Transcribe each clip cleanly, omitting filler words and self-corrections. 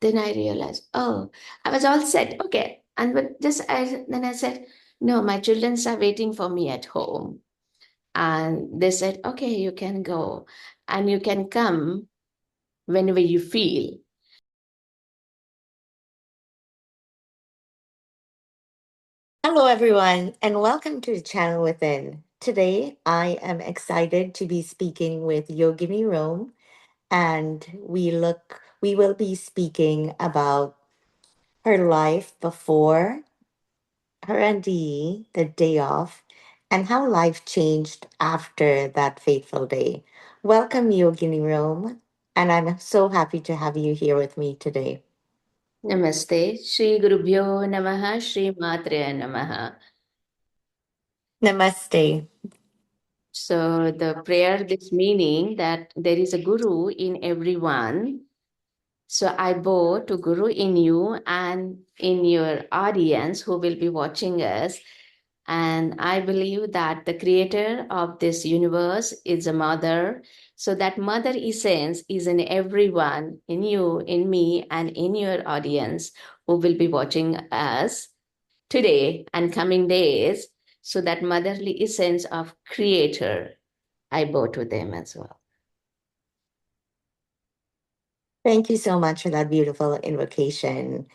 Then I realized, oh, I was all set. Okay. And but then I said, no, my children are waiting for me at home. And they said, okay, you can go and you can come whenever you feel. Hello, everyone, and welcome to the channel within. Today, I am excited to be speaking with Yogini Rome, and we will be speaking about her life before her NDE, the day off, and how life changed after that fateful day. Welcome, Yogini Rome, and I'm so happy to have you here with me today. Namaste. Shri Gurubhyo Namaha. Shri Matre Namaha. Namaste. So the prayer, this meaning that there is a guru in everyone. So I bow to Guru in you and in your audience who will be watching us. And I believe that the creator of this universe is a mother. So that mother essence is in everyone, in you, in me, and in your audience who will be watching us today and coming days. So that motherly essence of creator, I bow to them as well. Thank you so much for that beautiful invocation.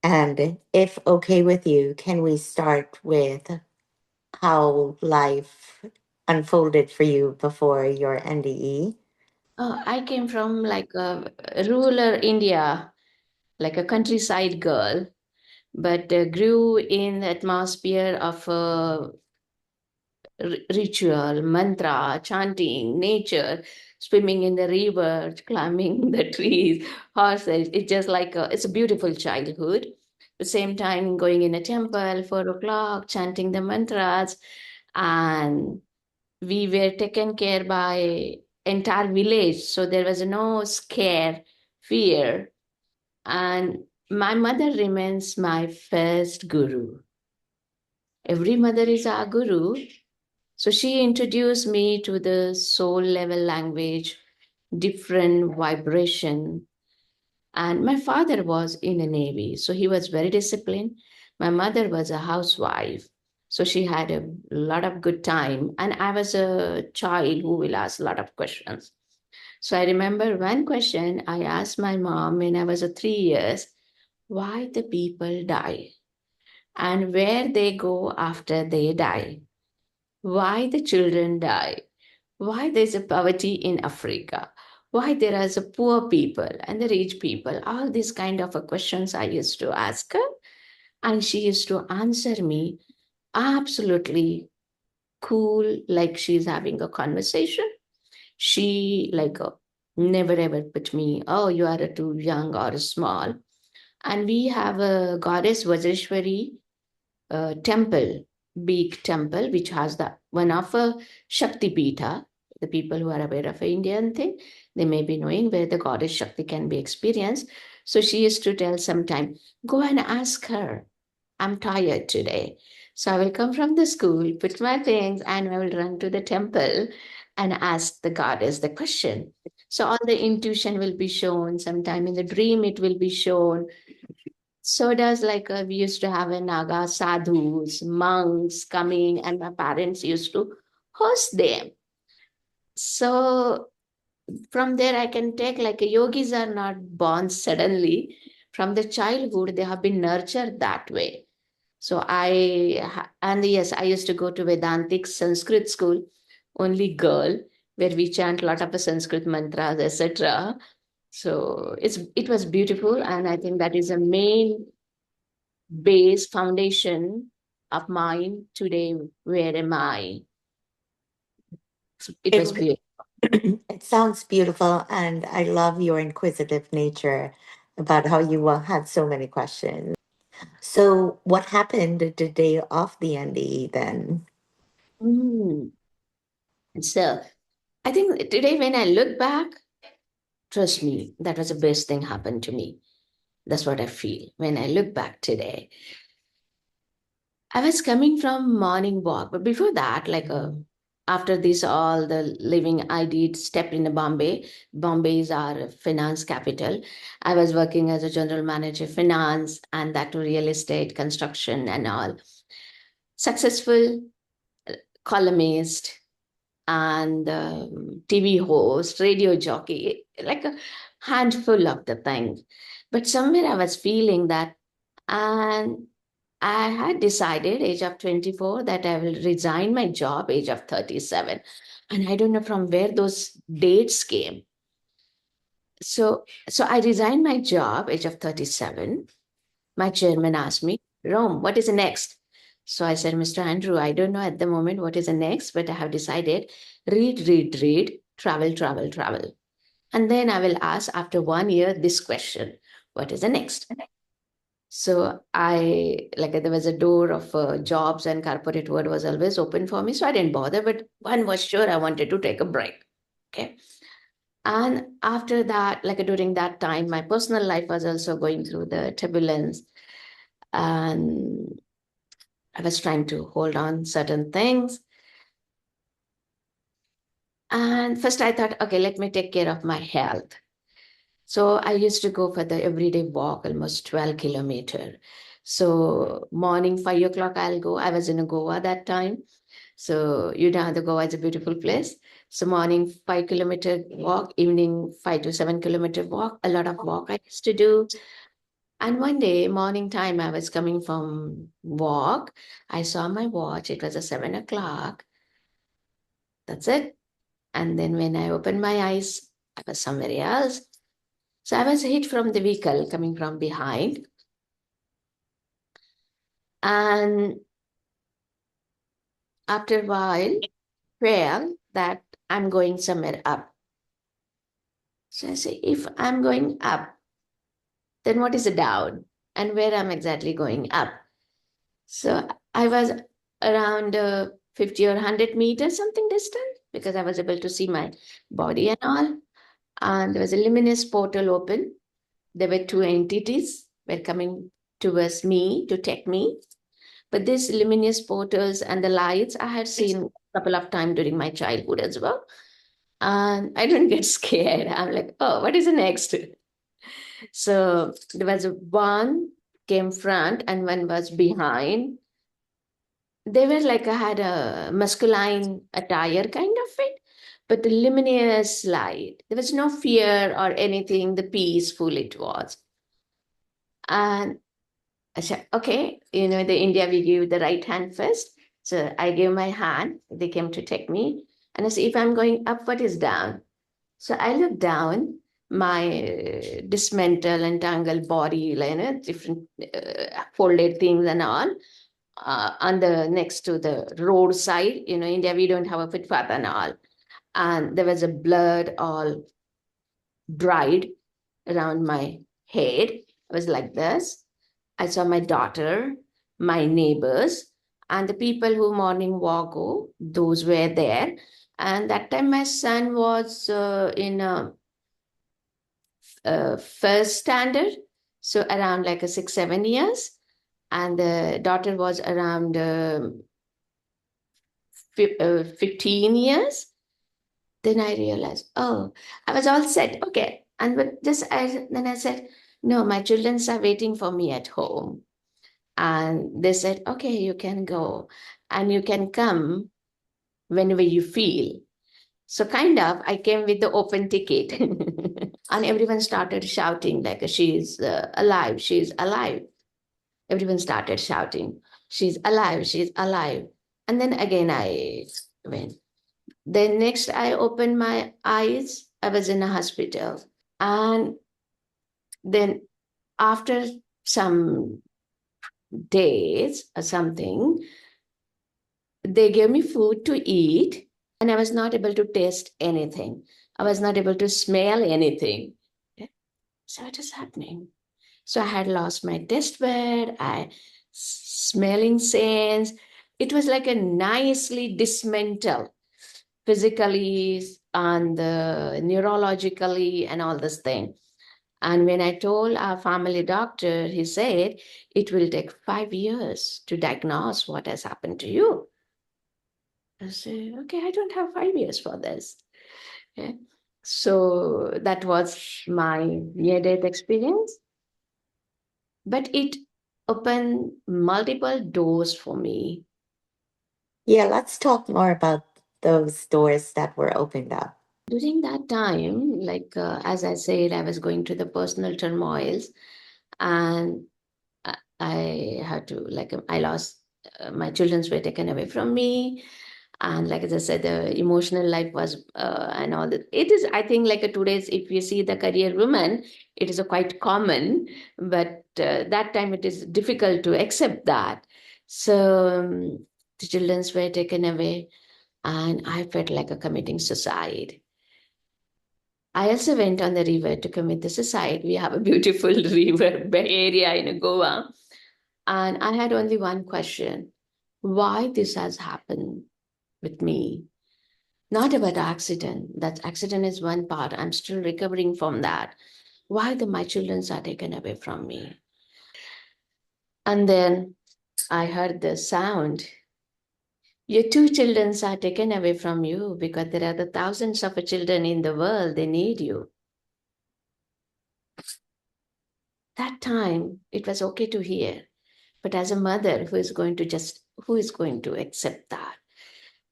And if okay with you, can we start with how life unfolded for you before your NDE? Oh, I came from like a rural India, like a countryside girl, but grew in the atmosphere of ritual, mantra, chanting, nature, swimming in the river, climbing the trees, horses. It's just like it's a beautiful childhood. At the same time, going in a temple, 4 o'clock, chanting the mantras, and we were taken care by entire village, so there was no scare, fear. And my mother remains my first guru. Every mother is our guru. So she introduced me to the soul level language, different vibration. And my father was in the Navy, so he was very disciplined. My mother was a housewife, so she had a lot of good time. And I was a child who will ask a lot of questions. So I remember one question I asked my mom when I was 3 years, why the people die and where they go after they die, why the children die, why there's a poverty in Africa, why there is a poor people and the rich people. All these kind of questions I used to ask her, and she used to answer me absolutely cool, like she's having a conversation. She like never ever put me, oh, you are too young or small. And we have a goddess Vajreshwari temple, big temple, which has the one of a Shakti Pita. The people who are aware of Indian thing, they may be knowing where the goddess Shakti can be experienced. So she used to tell sometime, go and ask her. I'm tired today. So I will come from the school, put my things, and I will run to the temple and ask the goddess the question. So all the intuition will be shown. Sometime in the dream, it will be shown. So does like we used to have a Naga sadhus, monks coming, and my parents used to host them. So from there, I can take like yogis are not born suddenly. From the childhood, they have been nurtured that way. So and yes, I used to go to Vedantic Sanskrit school, only girl, where we chant a lot of Sanskrit mantras, etc. So it was beautiful, and I think that is a main base foundation of mine today. Where am I? It was It, beautiful. it sounds beautiful, and I love your inquisitive nature about how you had so many questions. So, what happened the day of the NDE then? Mm. So I think today when I look back, trust me, that was the best thing happened to me. That's what I feel when I look back today. I was coming from morning walk, but before that, like after this, all the living I did stepped in Bombay. Bombay is our finance capital. I was working as a general manager, finance, and that to real estate, construction, and all. Successful columnist and TV host, radio jockey, like a handful of the things. But somewhere I was feeling that, and I had decided, age of 24, that I will resign my job, age of 37. And I don't know from where those dates came. So I resigned my job, age of 37. My chairman asked me, Rome, what is the next? So I said, Mr. Andrew, I don't know at the moment what is the next, but I have decided read, travel, travel, travel. And then I will ask after 1 year this question, what is the next? So I, like, there was a door of jobs and corporate world was always open for me. So I didn't bother, but one was sure I wanted to take a break. Okay. And after that, like during that time, my personal life was also going through the turbulence. And I was trying to hold on certain things. And first I thought, okay, let me take care of my health. So I used to go for the everyday walk, almost 12 kilometer. So morning 5 o'clock I'll go. I was in Goa that time. So you know the Goa is a beautiful place. So morning 5 kilometer walk, evening 5 to 7 kilometer walk, a lot of walk I used to do. And one day, morning time, I was coming from walk. I saw my watch. It was a 7 o'clock. That's it. And then when I opened my eyes, I was somewhere else. So I was hit from the vehicle coming from behind. And after a while, felt that I'm going somewhere up. So I say, if I'm going up, then what is the down? And where I'm exactly going up? So I was around 50 or 100 meters, something distant, because I was able to see my body and all. And there was a luminous portal open. There were two entities were coming towards me to take me. But these luminous portals and the lights I had seen a couple of times during my childhood as well. And I didn't get scared. I'm like, oh, what is the next? So there was one came front and one was behind. They were like I had a masculine attire kind of it, but the luminous light. There was no fear or anything, the peaceful it was. And I said, okay, the India we give the right hand first. So I gave my hand, they came to take me. And I said, if I'm going up, what is down? So I looked down, my dismantle and tangled body, different folded things and all on the next to the roadside. India, we don't have a footpath and all. And there was a blood all dried around my head. I was like this. I saw my daughter, my neighbors, and the people who morning walk, those were there. And that time my son was in first standard, so around like a 6, 7 years. And the daughter was around 15 years. Then I realized, oh, I was all set. Okay. And then I said, no, my children are waiting for me at home. And they said, okay, you can go and you can come whenever you feel. So kind of, I came with the open ticket. And everyone started shouting like, she's alive, she's alive. Everyone started shouting, she's alive, she's alive. And then again I went. Then next I opened my eyes. I was in a hospital. And then after some days or something, they gave me food to eat and I was not able to taste anything. I was not able to smell anything. So what is happening? So I had lost my taste bud, smelling sense. It was like a nicely dismantled physically and neurologically and all this thing. And when I told our family doctor, he said, it will take 5 years to diagnose what has happened to you. I say, okay, I don't have 5 years for this. Okay. So that was my near-death experience, but it opened multiple doors for me. Yeah, let's talk more about those doors that were opened up. During that time, like as I said, I was going through the personal turmoils, and I had to, like, I lost my children's were taken away from me, and like as I said, the emotional life was and all that. It is, I think, like a today's, if you see the career woman, it is a quite common, but that time it is difficult to accept that. So the children's were taken away, and I felt like a committing suicide. I also went on the river to commit the suicide. We have a beautiful river Bay Area in Goa. And I had only one question: why this has happened with me? Not about accident. That accident is one part. I'm still recovering from that. Why my children are taken away from me? And then I heard the sound. Your two children are taken away from you because there are the thousands of children in the world. They need you. That time it was okay to hear. But as a mother, who is going to accept that?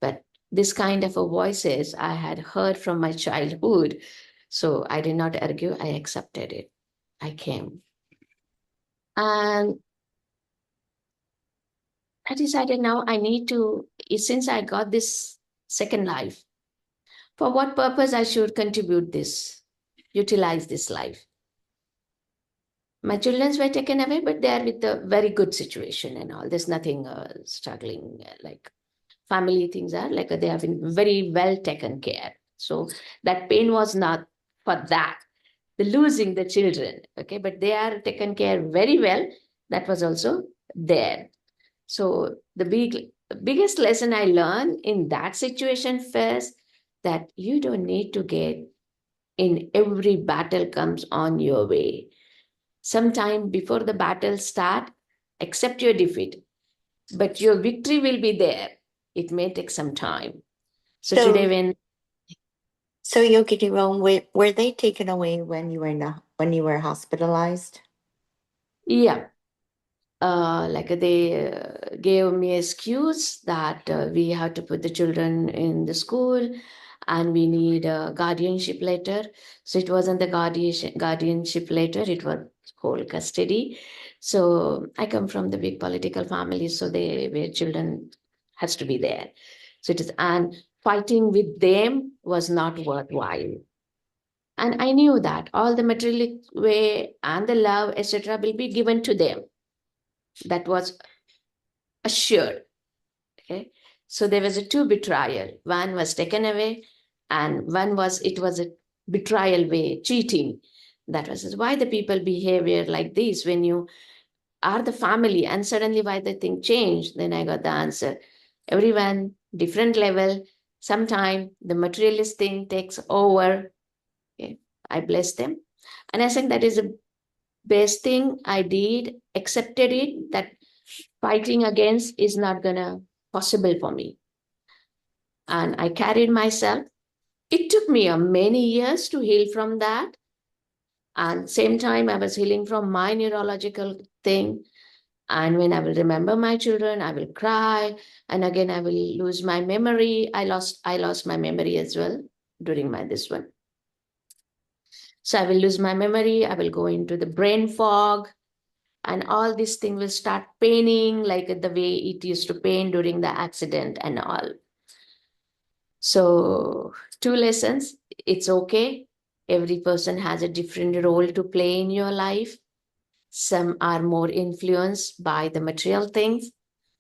But this kind of a voices I had heard from my childhood. So I did not argue. I accepted it. I came. And I decided now I need to, since I got this second life, for what purpose I should contribute this, utilize this life. My children were taken away, but they are with a very good situation and all. There's nothing struggling like family things are like they have been very well taken care. So that pain was not for that, the losing the children. Okay, but they are taken care very well. That was also there. So the biggest lesson I learned in that situation first, that you don't need to get in every battle comes on your way. Sometime before the battle start, accept your defeat, but your victory will be there. It may take some time. So today So, when so Yogini Rome, were they taken away when you were not when you were hospitalized? yeah, like they gave me excuse that we have to put the children in the school and we need a guardianship letter. So it wasn't the guardianship letter, it was whole custody. So I come from the big political family, so they where children has to be there. So it is, and fighting with them was not worthwhile. And I knew that all the materialistic way and the love, etc., will be given to them. That was assured. Okay. So there was a two betrayal. One was taken away, and one was it was a betrayal way, cheating. That was why the people behavior like this when you are the family and suddenly why the thing changed. Then I got the answer. Everyone, different level. Sometime the materialist thing takes over. Okay. I bless them. And I think that is the best thing I did, accepted it, that fighting against is not gonna possible for me. And I carried myself. It took me a many years to heal from that. And same time I was healing from my neurological thing. And when I will remember my children, I will cry. And again I will lose my memory. I lost my memory as well during my this one. So I will lose my memory, I will go into the brain fog, and all these things will start paining like the way it used to pain during the accident and all. So two lessons: it's okay, every person has a different role to play in your life. Some are more influenced by the material things.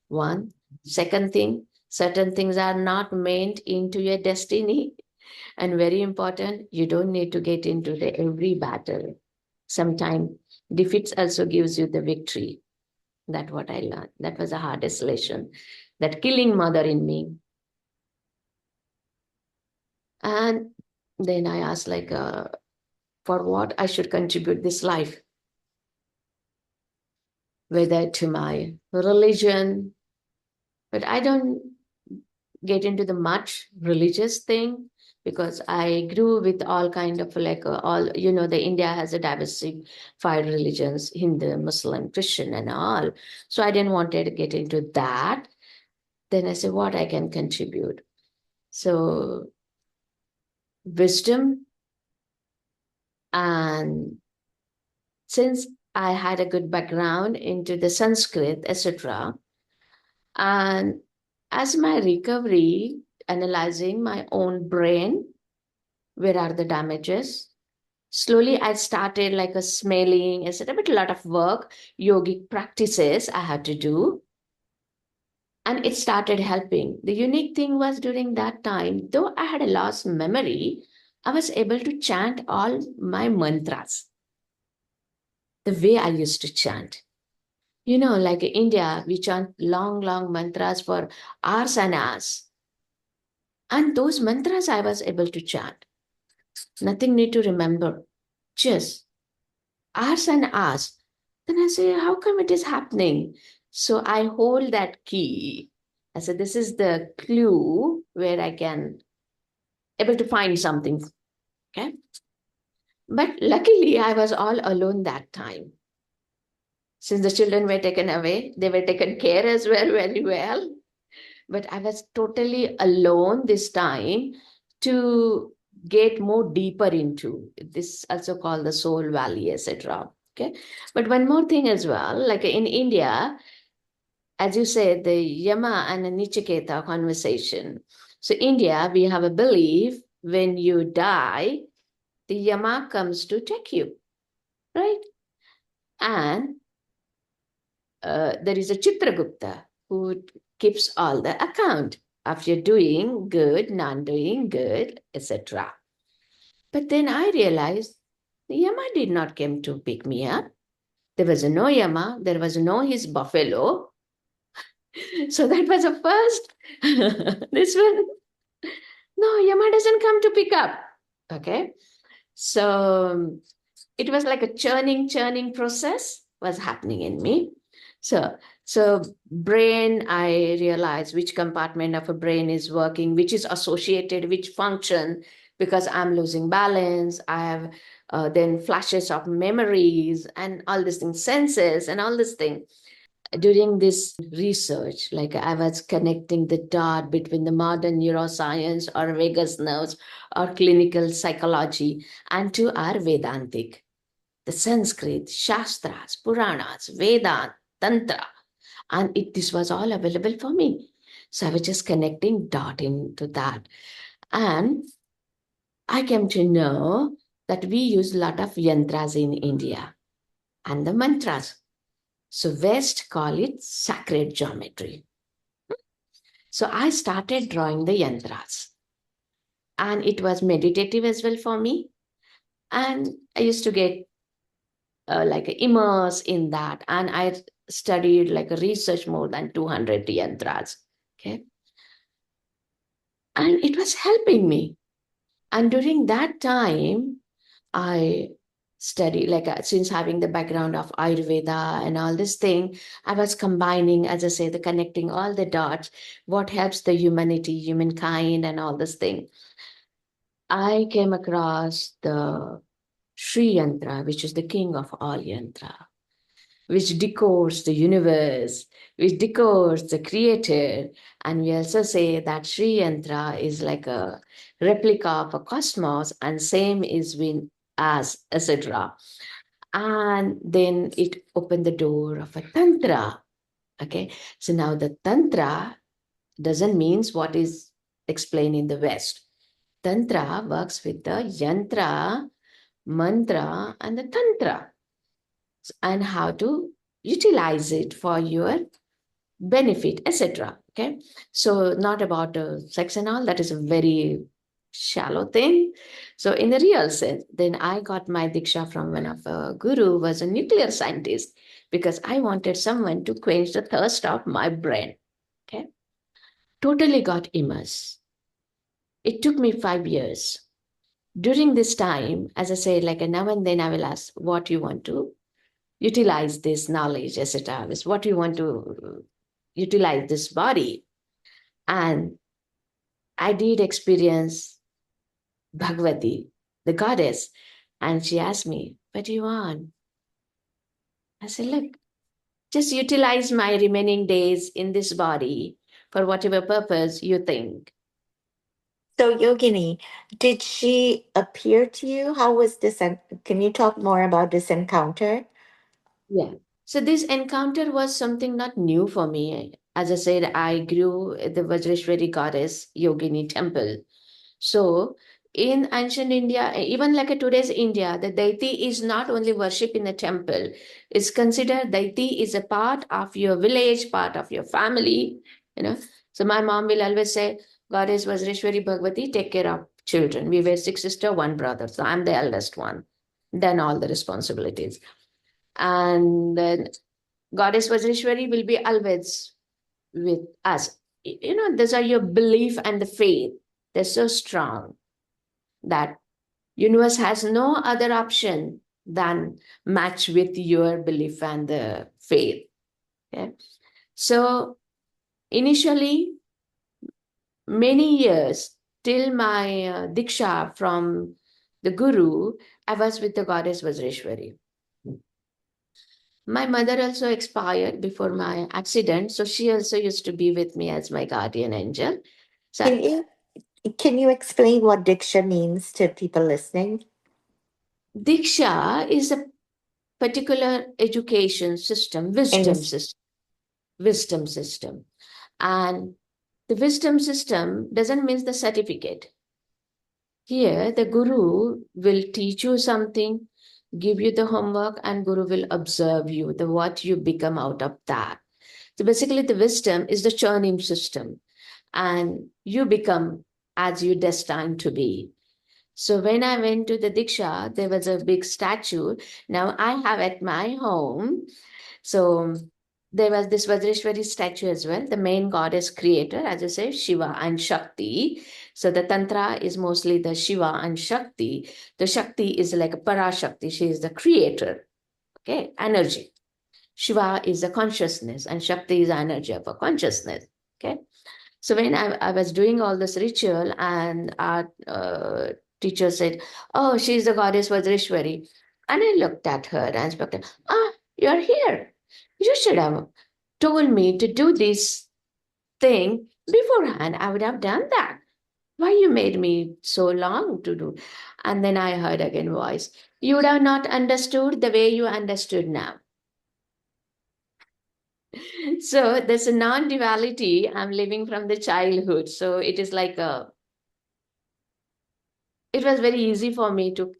One. Second thing, certain things are not meant into your destiny. And very important, you don't need to get into the every battle. Sometimes defeats also gives you the victory. That's what I learned. That was the hardest lesson. That killing mother in me. And then I asked, like, for what I should contribute this life, whether to my religion. But I don't get into the much religious thing because I grew with all kind of like all, the India has a diversified religions, Hindu, Muslim, Christian, and all. So I didn't want to get into that. Then I said, what I can contribute. So wisdom, and since I had a good background into the Sanskrit, etc., and as my recovery, analyzing my own brain, where are the damages? Slowly, I started like a smelling, etc., but a lot of work, yogic practices I had to do, and it started helping. The unique thing was during that time, though I had a lost memory, I was able to chant all my mantras the way I used to chant. Like in India, we chant long, long mantras for hours and hours. And those mantras I was able to chant. Nothing need to remember. Just hours and hours. Then I say, how come it is happening? So I hold that key. I said, this is the clue where I can able to find something. Okay. But luckily I was all alone that time. Since the children were taken away, they were taken care as well, very well. But I was totally alone this time to get more deeper into this, also called the soul valley, etc. Okay. But one more thing as well, like in India, as you said, the Yama and the Nichiketa conversation. So India, we have a belief when you die, the Yama comes to take you, right? And there is a Chitragupta who keeps all the account of you doing good, non doing good, etc. But then I realized the Yama did not come to pick me up. There was no Yama, there was no his buffalo. So that was a first. This one, no, Yama doesn't come to pick up. Okay. So it was like a churning process was happening in me. So brain, I realized which compartment of a brain is working, which is associated, which function, because I'm losing balance. I have then flashes of memories and all these things, senses and all this thing. During this research, like I was connecting the dot between the modern neuroscience or vagus nerves or clinical psychology and to our Vedantic, the Sanskrit, Shastras, Puranas, Vedant, Tantra, and this was all available for me. So I was just connecting dot into that. And I came to know that we use a lot of yantras in India and the mantras. So West call it sacred geometry. So I started drawing the yantras. And it was meditative as well for me. And I used to get like immersed in that. And I studied like a research more than 200 yantras. Okay. And it was helping me. And during that time, I studied, like since having the background of Ayurveda and all this thing, I was combining, as I say, the connecting all the dots, what helps the humanity, humankind, and all this thing. I came across the Sri Yantra, which is the king of all Yantra, which decodes the universe, which decodes the creator. And we also say that Sri Yantra is like a replica of a cosmos, and same is with us, etc. And then it opened the door of a Tantra. Okay. So now the Tantra doesn't mean what is explained in the West. Tantra works with the Yantra, Mantra, and the Tantra, and how to utilize it for your benefit, etc. Okay. So not about sex and all, that is a very shallow thing. So in the real sense, then I got my diksha from one of a guru was a nuclear scientist because I wanted someone to quench the thirst of my brain. Okay. Totally got immersed. It took me 5 years. During this time, as I say, like now and then I will ask what you want to utilize this knowledge, etc. Is what you want to utilize this body. And I did experience Bhagavati, the goddess. And she asked me, what do you want? I said, look, just utilize my remaining days in this body for whatever purpose you think. So, Yogini, did she appear to you? How was this? Can you talk more about this encounter? Yeah. So this encounter was something not new for me. As I said, I grew at the Vajreshwari goddess Yogini temple. So in ancient India, even like a today's India, the deity is not only worshipped in a temple. It's considered deity is a part of your village, part of your family, you know. So my mom will always say, Goddess Vajreshwari Bhagavati, take care of children. We were six sisters, one brother. So I'm the eldest one. Then all the responsibilities. And then Goddess Vajreshwari will be always with us. You know, those are your belief and the faith. They're so strong that universe has no other option than match with your belief and the faith. Okay? So initially, many years till my diksha from the guru, I was with the goddess Vajreshwari. My mother also expired before my accident, so she also used to be with me as my guardian angel. So Can you can you explain what Diksha means to people listening? Diksha is a particular education system, And wisdom system. And the wisdom system doesn't mean the certificate. Here, the guru will teach you something, give you the homework, and guru will observe you, the what you become out of that. So basically, the wisdom is the churning system, and you become as you destined to be. So when I went to the Diksha, there was a big statue. Now I have at my home. So there was this Vajreshwari statue as well, the main goddess creator, as I say, Shiva and Shakti. So the Tantra is mostly the Shiva and Shakti. The Shakti is like a Parashakti. She is the creator, okay, energy. Shiva is the consciousness and Shakti is the energy of a consciousness, okay. So when I was doing all this ritual and our teacher said, oh, she's the goddess Vajreshwari. And I looked at her and spoke to her, ah, you're here. You should have told me to do this thing beforehand. I would have done that. Why you made me so long to do? And then I heard again voice. You would have not understood the way you understood now. So there's a non-duality I'm living from the childhood. So it is like a it was very easy for me to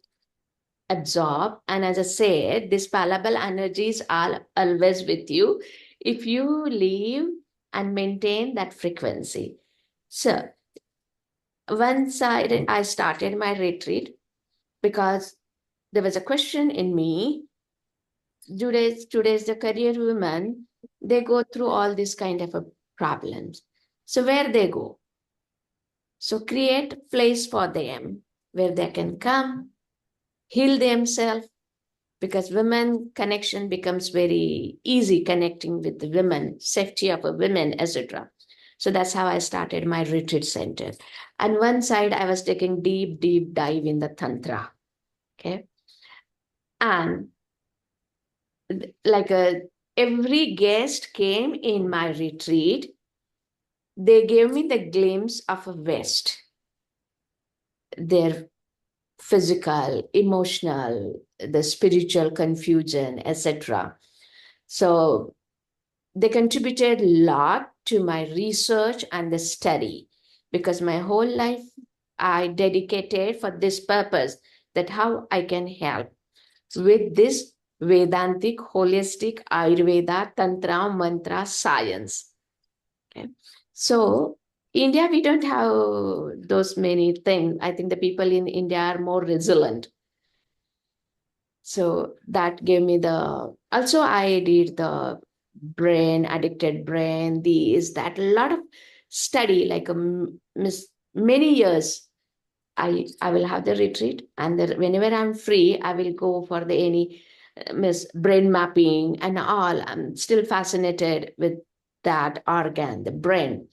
absorb. And as I said, these palpable energies are always with you if you live and maintain that frequency. So once I started my retreat because there was a question in me. Today's the career women, they go through all these kind of problems. So where they go? So create place for them where they can come, heal themselves, because women connection becomes very easy connecting with the women, safety of a women, etc. So that's how I started my retreat center. And one side I was taking deep dive in the tantra. Okay. And like every guest came in my retreat, they gave me the glimpse of a West, their physical, emotional, the spiritual confusion, etc. So they contributed a lot to my research and the study because my whole life I dedicated for this purpose that how I can help with this Vedantic, holistic Ayurveda, Tantra, Mantra, science. Okay. So India, we don't have those many things. I think the people in India are more resilient. So that gave me the, also I did the brain, addicted brain, these, that, a lot of study, like many years. I will have the retreat and whenever I'm free, I will go for the any miss brain mapping and all. I'm still fascinated with that organ, the brain.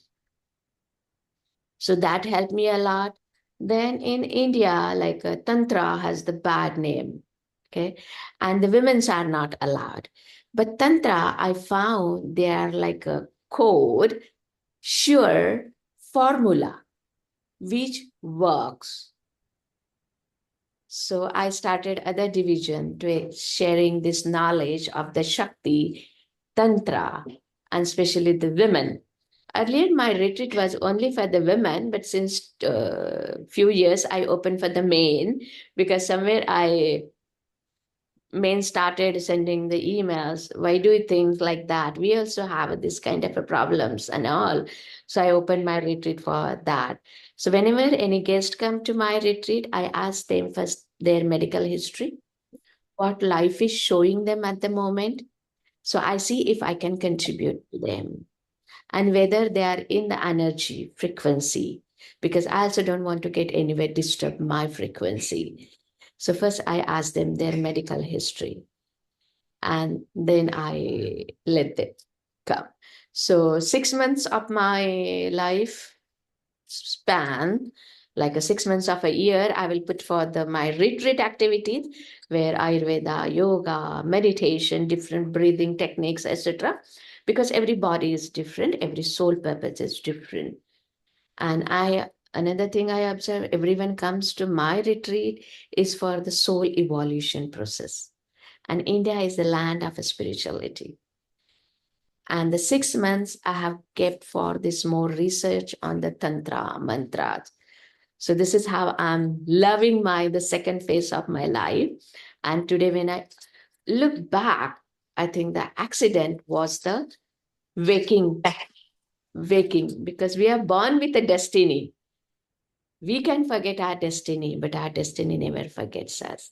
So that helped me a lot. Then in India, like Tantra has the bad name, okay? And the women's are not allowed. But Tantra, I found they are like a code, sure formula, which works. So I started other division to sharing this knowledge of the Shakti, Tantra, and especially the women. Earlier, my retreat was only for the women, but since few years, I opened for the men because somewhere I men started sending the emails. Why do you think like that? We also have this kind of a problems and all. So I opened my retreat for that. So whenever any guest come to my retreat, I ask them first their medical history, what life is showing them at the moment. So I see if I can contribute to them and whether they are in the energy frequency, because I also don't want to get anywhere disturb my frequency. So first I ask them their medical history and then I let them come. So 6 months of my life span, like a 6 months of a year, I will put for my retreat activities where Ayurveda, yoga, meditation, different breathing techniques, etc. Because every body is different, every soul purpose is different. And another thing I observe, everyone comes to my retreat is for the soul evolution process. And India is the land of spirituality. And the 6 months I have kept for this more research on the Tantra, mantras. So this is how I'm loving the second phase of my life. And today when I look back, I think the accident was the waking, because we are born with a destiny. We can forget our destiny, but our destiny never forgets us.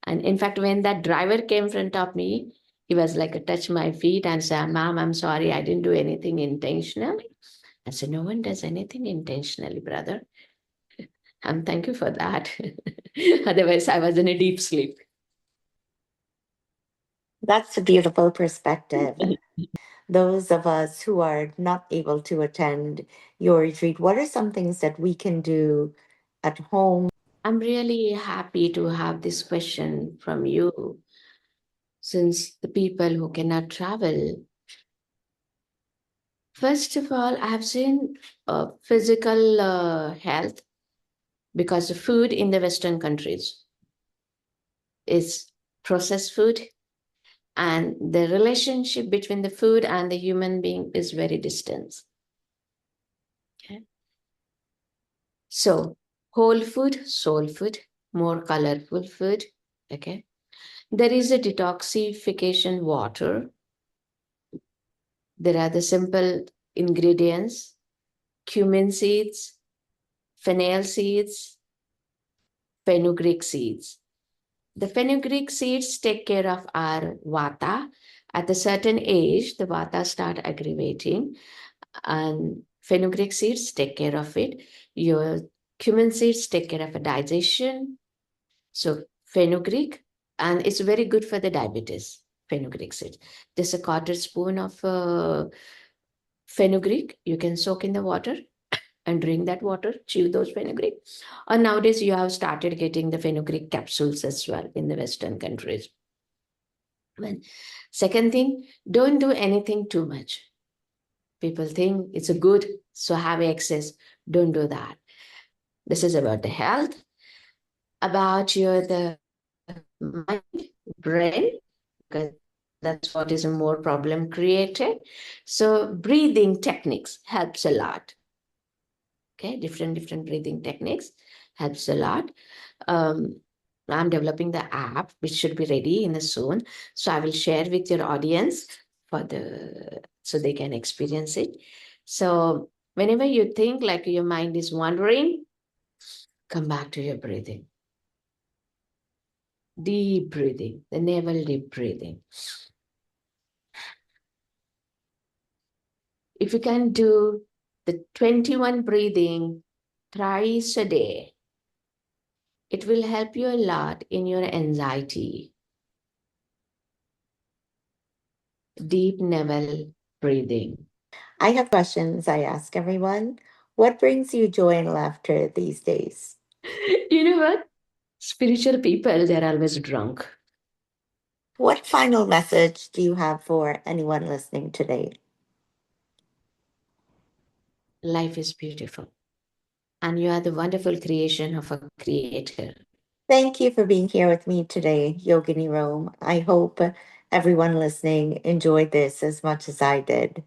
And in fact, when that driver came in front of me, he was like, touch my feet and said, Ma'am, I'm sorry, I didn't do anything intentionally. I said, no one does anything intentionally, brother. And thank you for that. Otherwise, I was in a deep sleep. That's a beautiful perspective. Those of us who are not able to attend your retreat, what are some things that we can do at home? I'm really happy to have this question from you, since the people who cannot travel. First of all, I have seen physical health, because the food in the Western countries is processed food, and the relationship between the food and the human being is very distant. Okay. So whole food, soul food, more colorful food. Okay. There is a detoxification water. There are the simple ingredients: cumin seeds, fennel seeds, fenugreek seeds. The fenugreek seeds take care of our vata. At a certain age, the vata start aggravating, and fenugreek seeds take care of it. Your cumin seeds take care of a digestion. So fenugreek, and it's very good for the diabetes. Fenugreek seeds. Just a quarter spoon of fenugreek you can soak in the water and drink that water, chew those fenugreek. Or nowadays, you have started getting the fenugreek capsules as well in the Western countries. Well, second thing, don't do anything too much. People think it's a good, so have excess. Don't do that. This is about the health, about the mind, brain, because that's what is a more problem created. So breathing techniques helps a lot. Okay, different breathing techniques helps a lot. um, I'm developing the app, which should be ready in the soon. So I will share with your audience so they can experience it. So whenever you think like your mind is wandering, come back to your breathing. Deep breathing, the navel deep breathing. If you can do the 21 breathing thrice a day, it will help you a lot in your anxiety. Deep navel breathing. I have questions I ask everyone. What brings you joy and laughter these days? You know what? Spiritual people, they're always drunk. What final message do you have for anyone listening today? Life is beautiful. And you are the wonderful creation of a creator. Thank you for being here with me today, Yogini Rome. I hope everyone listening enjoyed this as much as I did.